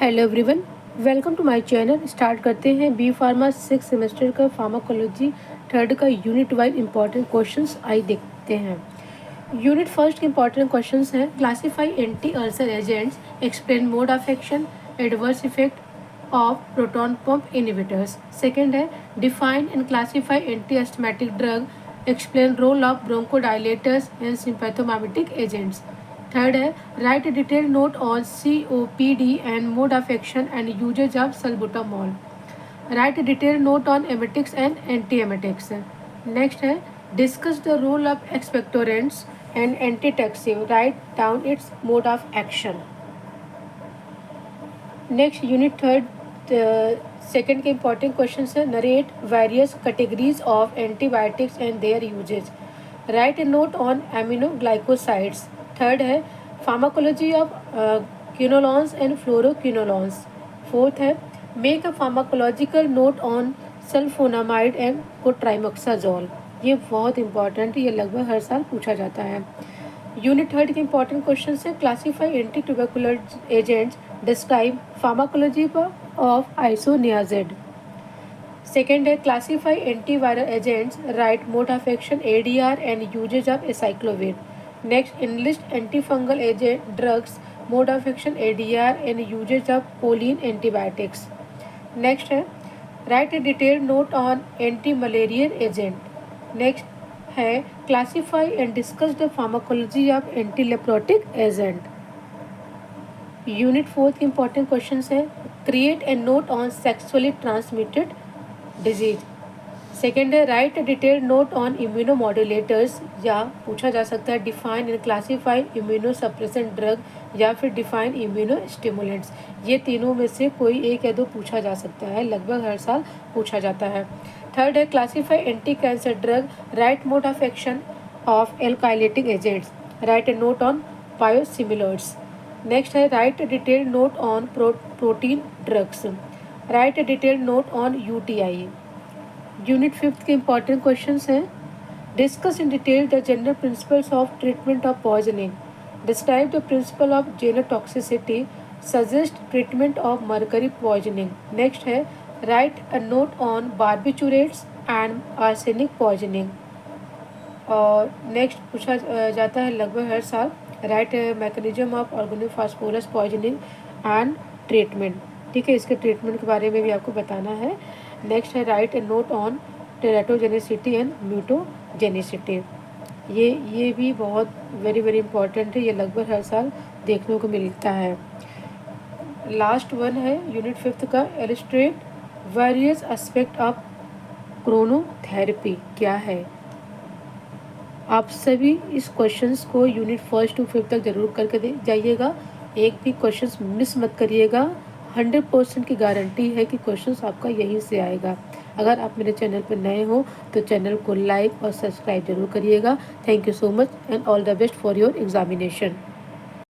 Hello everyone, welcome to my channel. Start करते हैं B pharma 6 semester का pharmacology third का यूनिट वाइज इंपॉर्टेंट क्वेश्चंस आई देखते हैं। यूनिट फर्स्ट के इंपॉर्टेंट क्वेश्चंस हैं classify anti ulcer agents, explain mode of action, adverse effect of proton pump inhibitors. Second है define and classify anti asthmatic drug, explain role of bronchodilators and sympathomimetic agents. Third है write detail note on COPD and mode of action and usages of salbutamol. Write detail note on emetics and anti emetics. Next है discuss the role of expectorants and antitussive, write down its mode of action. Next unit third second के important question है narrate various categories of antibiotics and their usages, write a note on aminoglycosides. Third है pharmacology of quinolones and fluoroquinolones. Fourth है make a pharmacological note on sulphonamide and cotrimoxazole. ये बहुत important है, ये लगभग हर साल पूछा जाता है। यूनिट थर्ड के इंपॉर्टेंट क्वेश्चन है classify anti tubercular agents, describe pharmacology of isoniazid. Second है classify antiviral agents, write mode of action ADR and usages of acyclovir. Next enlist antifungal agent drugs, mode of action ADR and usages of colin antibiotics. Next है write a detailed note on anti malarial agent. Next है classify and discuss the pharmacology of antileprotic agent. Unit fourth के important question है create a note on sexually transmitted disease. Second है write detailed note on इम्यूनोमॉड्यूलेटर्स, या पूछा जा सकता है define and classify immunosuppressant drug या फिर डिफाइन इम्यूनो स्टिमुलेंट्स। ये तीनों में से कोई एक या दो पूछा जा सकता है, लगभग हर साल पूछा जाता है। थर्ड है classify anti cancer drug, write mode of action of alkylating agents, write a note on biosimilars. Next है write detailed note on protein drugs, write a detailed note on UTI। Unit fifth के important questions हैं discuss in detail the general principles of treatment of poisoning, describe the principle of genotoxicity, suggest treatment of mercury poisoning. Next है write a note on barbiturates and arsenic poisoning. और next पूछा जाता है लगभग हर साल right mechanism of organophosphorus poisoning and treatment. ठीक है, इसके ट्रीटमेंट के बारे में भी आपको बताना है। नेक्स्ट है write a note on teratogenicity and mutagenicity. ये भी बहुत वेरी इंपॉर्टेंट है, ये लगभग हर साल देखने को मिलता है। लास्ट वन है यूनिट फिफ्थ का illustrate various aspect of chronotherapy क्या है। आप सभी इस क्वेश्चंस को यूनिट फर्स्ट टू फिफ्थ तक जरूर करके दे जाइएगा, एक भी क्वेश्चंस मिस मत करिएगा। 100% की गारंटी है कि क्वेश्चंस आपका यहीं से आएगा। अगर आप मेरे चैनल पर नए हो तो चैनल को लाइक और सब्सक्राइब जरूर करिएगा। Thank you so much and all the best for your examination.